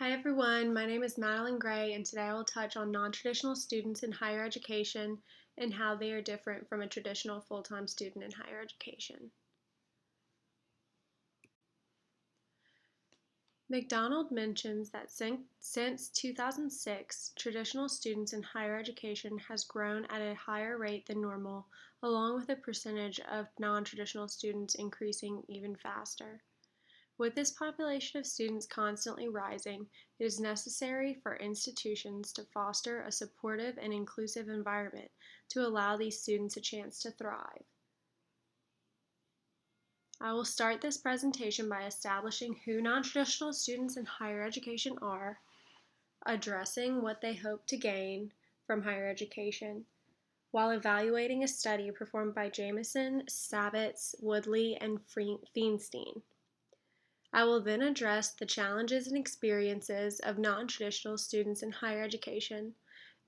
Hi everyone, my name is Madeline Gray and today I will touch on non-traditional students in higher education and how they are different from a traditional full-time student in higher education. McDonald mentions that since 2006, traditional students in higher education has grown at a higher rate than normal, along with the percentage of non-traditional students increasing even faster. With this population of students constantly rising, it is necessary for institutions to foster a supportive and inclusive environment to allow these students a chance to thrive. I will start this presentation by establishing who non-traditional students in higher education are, addressing what they hope to gain from higher education, while evaluating a study performed by Jamison, Sabatz, Woodley, and Feinstein. I will then address the challenges and experiences of non-traditional students in higher education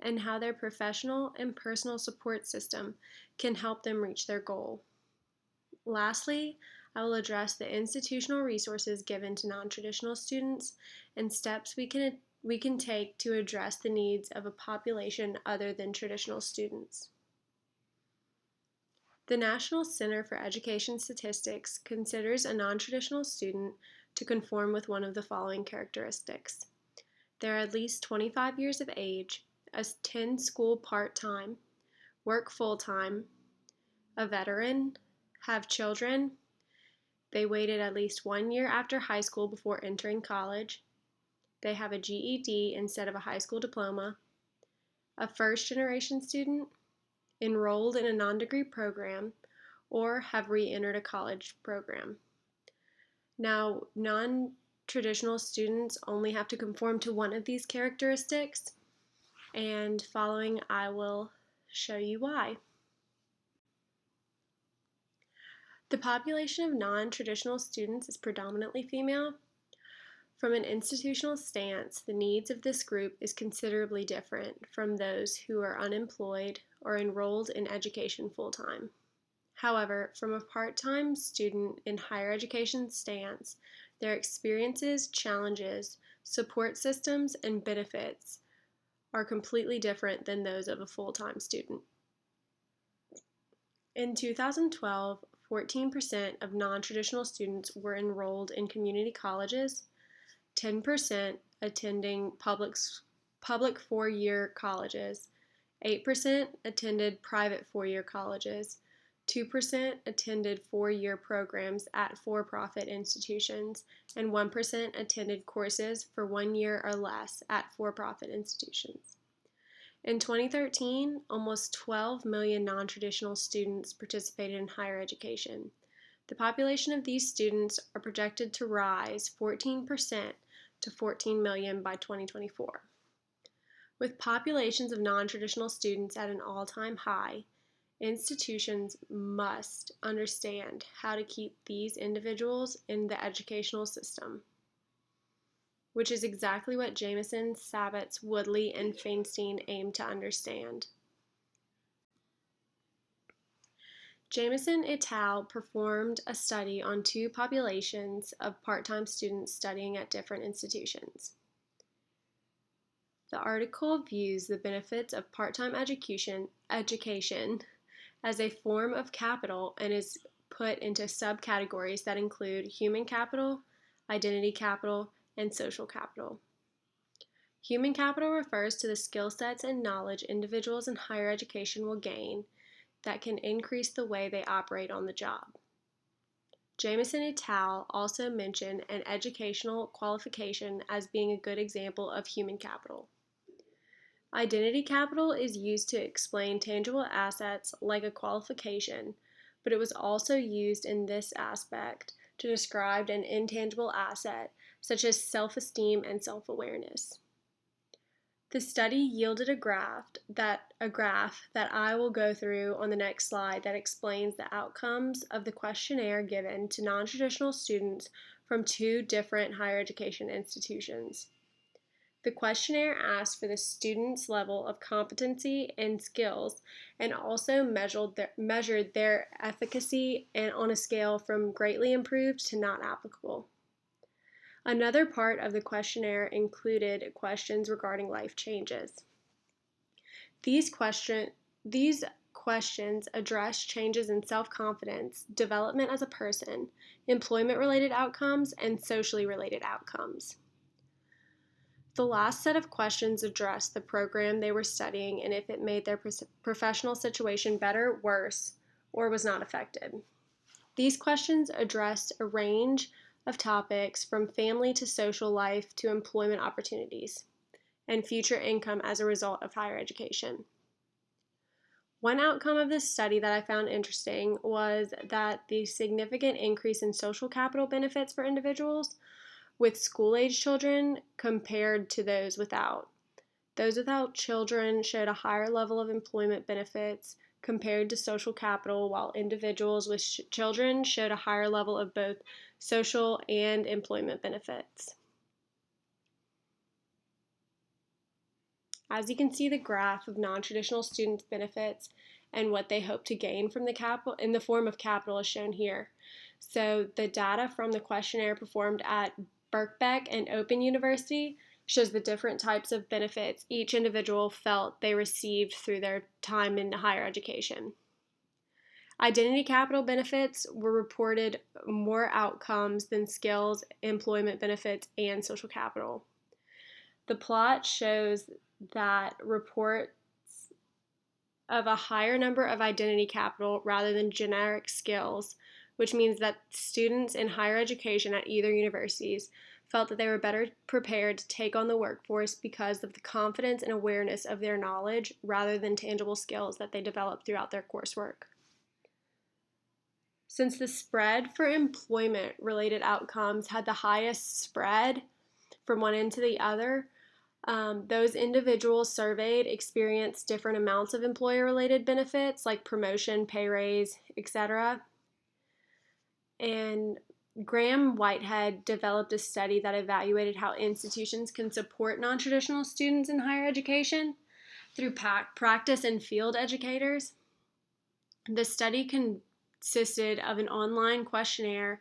and how their professional and personal support system can help them reach their goal. Lastly, I will address the institutional resources given to non-traditional students and steps we can take to address the needs of a population other than traditional students. The National Center for Education Statistics considers a non-traditional student to conform with one of the following characteristics. They are at least 25 years of age, attend school part-time, work full-time, a veteran, have children, they waited at least 1 year after high school before entering college, they have a GED instead of a high school diploma, a first-generation student, enrolled in a non-degree program, or have re-entered a college program. Now, non-traditional students only have to conform to one of these characteristics, and following I will show you why. The population of non-traditional students is predominantly female. From an institutional stance, the needs of this group is considerably different from those who are unemployed or enrolled in education full-time. However, from a part-time student in higher education stance, their experiences, challenges, support systems, and benefits are completely different than those of a full-time student. In 2012, 14% of non-traditional students were enrolled in community colleges, 10% attending public four-year colleges, 8% attended private four-year colleges, 2% attended four-year programs at for-profit institutions, and 1% attended courses for 1 year or less at for-profit institutions. In 2013, almost 12 million non-traditional students participated in higher education. The population of these students are projected to rise 14% to 14 million by 2024. With populations of non-traditional students at an all-time high, institutions must understand how to keep these individuals in the educational system, which is exactly what Jamison, Sabatz, Woodley, and Feinstein aim to understand. Jamison et al. Performed a study on two populations of part-time students studying at different institutions. The article views the benefits of part-time education as a form of capital and is put into subcategories that include human capital, identity capital, and social capital. Human capital refers to the skill sets and knowledge individuals in higher education will gain that can increase the way they operate on the job. Jamison et al. Also mention an educational qualification as being a good example of human capital. Identity capital is used to explain tangible assets like a qualification, but it was also used in this aspect to describe an intangible asset such as self-esteem and self-awareness. The study yielded a graph that I will go through on the next slide that explains the outcomes of the questionnaire given to non-traditional students from two different higher education institutions. The questionnaire asked for the students' level of competency and skills and also measured their efficacy and on a scale from greatly improved to not applicable. Another part of the questionnaire included questions regarding life changes. These questions address changes in self-confidence, development as a person, employment-related outcomes, and socially related outcomes. The last set of questions addressed the program they were studying and if it made their professional situation better, worse, or was not affected. These questions addressed a range of topics from family to social life to employment opportunities and future income as a result of higher education. One outcome of this study that I found interesting was that the significant increase in social capital benefits for individuals with school-age children compared to those without. Those without children showed a higher level of employment benefits compared to social capital, while individuals with children showed a higher level of both social and employment benefits. As you can see, the graph of non-traditional students' benefits and what they hope to gain from the capital in the form of capital is shown here. So the data from the questionnaire performed at Birkbeck and Open University shows the different types of benefits each individual felt they received through their time in higher education. Identity capital benefits were reported more outcomes than skills, employment benefits, and social capital. The plot shows that reports of a higher number of identity capital rather than generic skills, which means that students in higher education at either universities felt that they were better prepared to take on the workforce because of the confidence and awareness of their knowledge rather than tangible skills that they developed throughout their coursework. Since the spread for employment-related outcomes had the highest spread from one end to the other, those individuals surveyed experienced different amounts of employer-related benefits like promotion, pay raise, etc. And Graham Whitehead developed a study that evaluated how institutions can support non-traditional students in higher education through practice and field educators. The study consisted of an online questionnaire,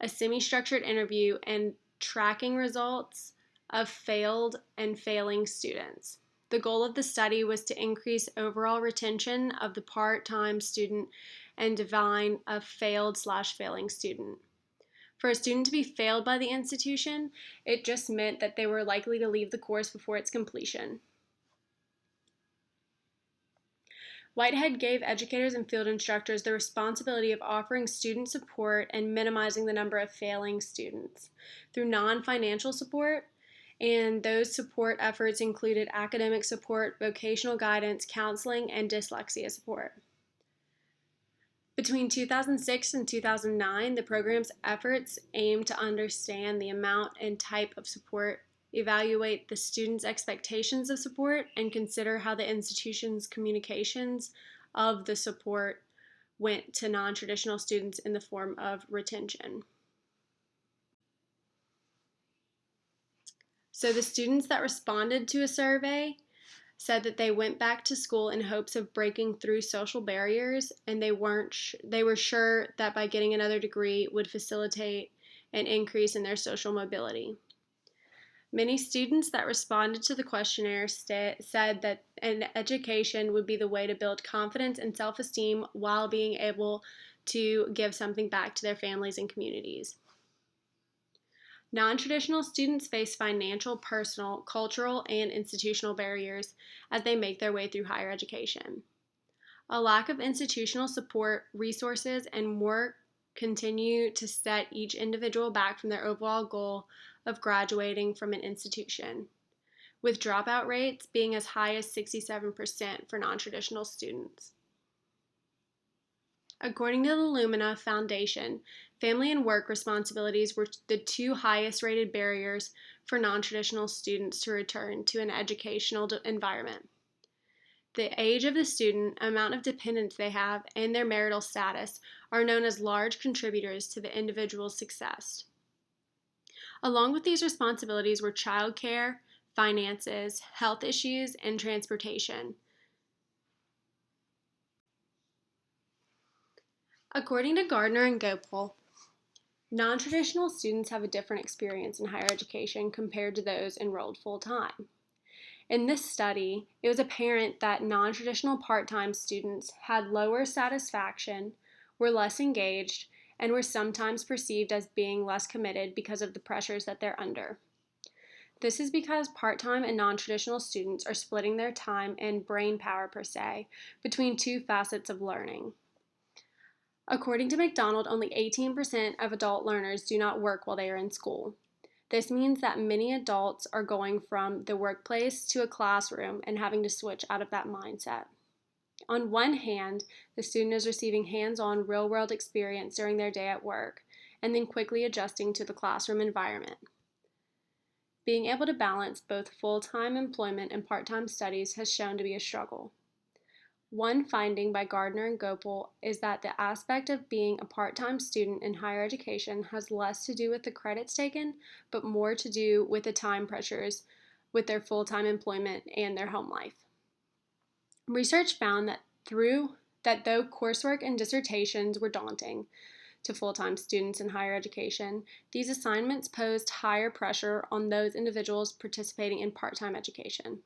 a semi-structured interview, and tracking results of failed and failing students. The goal of the study was to increase overall retention of the part-time student and define a failed/failing student. For a student to be failed by the institution, it just meant that they were likely to leave the course before its completion. Whitehead gave educators and field instructors the responsibility of offering student support and minimizing the number of failing students through non-financial support, and those support efforts included academic support, vocational guidance, counseling, and dyslexia support. Between 2006 and 2009, the program's efforts aimed to understand the amount and type of support, evaluate the students' expectations of support, and consider how the institution's communications of the support went to non-traditional students in the form of retention. So the students that responded to a survey said that they went back to school in hopes of breaking through social barriers, and they were sure that by getting another degree would facilitate an increase in their social mobility. Many students that responded to the questionnaire said that an education would be the way to build confidence and self-esteem while being able to give something back to their families and communities. Non-traditional students face financial, personal, cultural, and institutional barriers as they make their way through higher education. A lack of institutional support, resources, and more continue to set each individual back from their overall goal of graduating from an institution, with dropout rates being as high as 67% for non-traditional students. According to the Lumina Foundation, family and work responsibilities were the two highest rated barriers for non-traditional students to return to an educational environment. The age of the student, amount of dependents they have, and their marital status are known as large contributors to the individual's success. Along with these responsibilities were childcare, finances, health issues, and transportation. According to Gardner and Gopal, Non-traditional students have a different experience in higher education compared to those enrolled full-time. In this study, it was apparent that non-traditional part-time students had lower satisfaction, were less engaged, and were sometimes perceived as being less committed because of the pressures that they're under. This is because part-time and non-traditional students are splitting their time and brain power, per se, between two facets of learning. According to McDonald, only 18% of adult learners do not work while they are in school. This means that many adults are going from the workplace to a classroom and having to switch out of that mindset. On one hand, the student is receiving hands-on real-world experience during their day at work and then quickly adjusting to the classroom environment. Being able to balance both full-time employment and part-time studies has shown to be a struggle. One finding by Gardner and Gopal is that the aspect of being a part-time student in higher education has less to do with the credits taken, but more to do with the time pressures with their full-time employment and their home life. Research found that though coursework and dissertations were daunting to full-time students in higher education, these assignments posed higher pressure on those individuals participating in part-time education.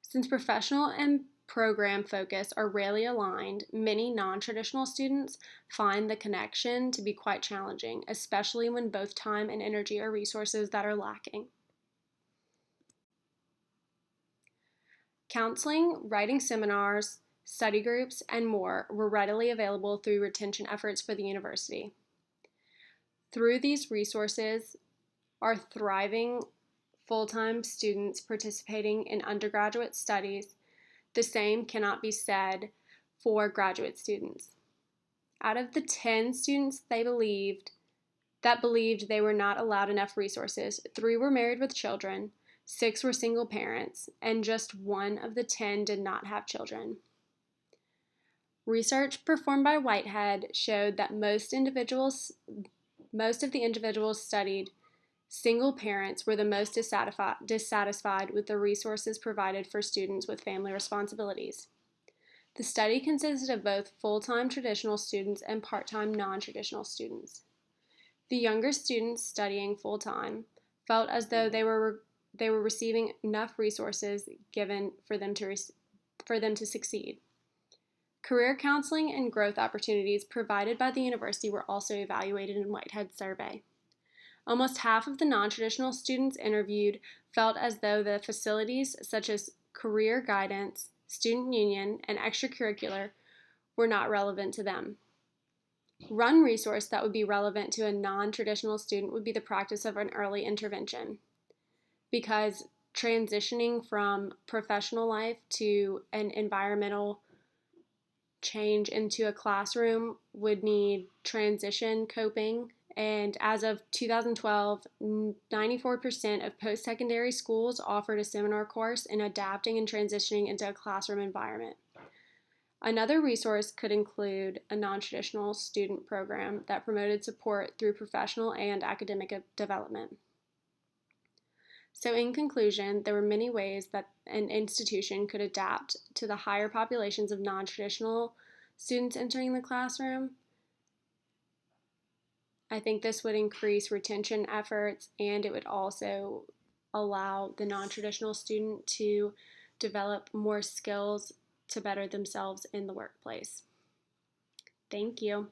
Since professional and program focus are rarely aligned, many non-traditional students find the connection to be quite challenging, especially when both time and energy are resources that are lacking. Counseling, writing seminars, study groups, and more were readily available through retention efforts for the university. Through these resources are thriving full-time students participating in undergraduate studies. The same cannot be said for graduate students. Out of the 10 students that believed they were not allowed enough resources, 3 were married with children, 6 were single parents, and just 1 of the 10 did not have children. Research performed by Whitehead showed that most of the individuals studied single parents were the most dissatisfied with the resources provided for students with family responsibilities. The study consisted of both full-time traditional students and part-time non-traditional students. The younger students studying full-time felt as though they were receiving enough resources given for them to succeed. Career counseling and growth opportunities provided by the university were also evaluated in Whitehead's survey. Almost half of the non-traditional students interviewed felt as though the facilities such as career guidance, student union, and extracurricular were not relevant to them. One resource that would be relevant to a non-traditional student would be the practice of an early intervention, because transitioning from professional life to an environmental change into a classroom would need transition coping. And as of 2012, 94% of post-secondary schools offered a seminar course in adapting and transitioning into a classroom environment. Another resource could include a non-traditional student program that promoted support through professional and academic development. So in conclusion, there were many ways that an institution could adapt to the higher populations of non-traditional students entering the classroom. I think this would increase retention efforts, and it would also allow the non-traditional student to develop more skills to better themselves in the workplace. Thank you.